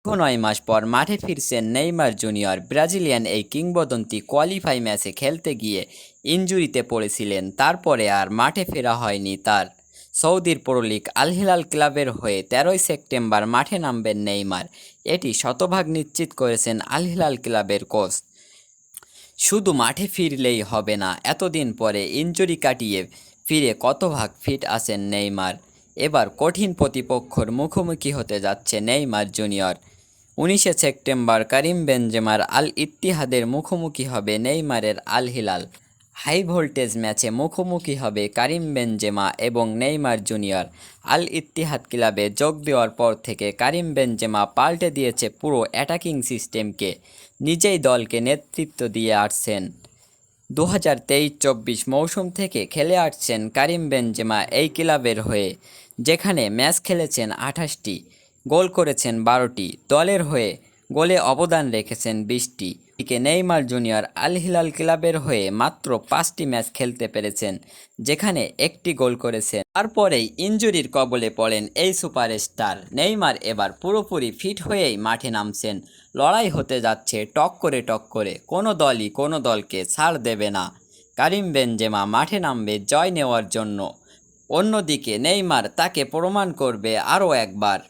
9 মাস পর মাঠে ফিরছেন নেইমার জুনিয়র। ব্রাজিলিয়ান এই কিংবদন্তি কোয়ালিফাই ম্যাচে খেলতে গিয়ে ইনজুরিতে পড়েছিলেন, তারপরে আর মাঠে ফেরা হয়নি তার। সৌদির প্রো লিগ আল হিলাল ক্লাবের হয়ে 13ই সেপ্টেম্বর মাঠে নামবেন নেইমার, এটি শতভাগ নিশ্চিত করেছেন আল হিলাল ক্লাবের কোচ। শুধু মাঠে ফিরলেই হবে না, এতদিন পরে ইনজুরি কাটিয়ে ফিরে কত ভাগ ফিট আছেন নেইমার। এবার কঠিন প্রতিপক্ষর মুখোমুখি হতে যাচ্ছে নেইমার জুনিয়র। 19 সেপ্টেম্বর কারিম বেনজেমার আল ইত্তিহাদের মুখোমুখি হবে নেইমারের আল হিলাল। হাই ভোল্টেজ ম্যাচে মুখোমুখি হবে কারিম বেনজেমা এবং নেইমার জুনিয়র। আল ইত্তিহাদ ক্লাবে যোগ দেওয়ার পর থেকে কারিম বেনজেমা পাল্টে দিয়েছে পুরো অ্যাটাকিং সিস্টেমকে, নিজেই দলকে নেতৃত্ব দিয়ে আসছেন। 2023-24 মৌসুম থেকে খেলে আসছেন কারিম বেনজেমা এই ক্লাবের হয়ে, যেখানে ম্যাচ খেলেছেন 28টি, গোল করেছেন 12টি, দলের হয়ে গোলে অবদান রেখেছেন 20টি। এদিকে নেইমার জুনিয়র আল হিলাল ক্লাবের হয়ে মাত্র 5টি ম্যাচ খেলতে পেরেছেন, যেখানে একটি গোল করেছেন। তারপরেই ইনজুরির কবলে পড়েন এই সুপারস্টার। নেইমার এবার পুরোপুরি ফিট হয়েই মাঠে নামছেন। লড়াই হতে যাচ্ছে টক করে, কোনো দলই কোনো দলকে ছাড় দেবে না। কারিম বেনজেমা মাঠে নামবে জয় নেওয়ার জন্য, অন্যদিকে নেইমার তাকে প্রমাণ করবে আরও একবার।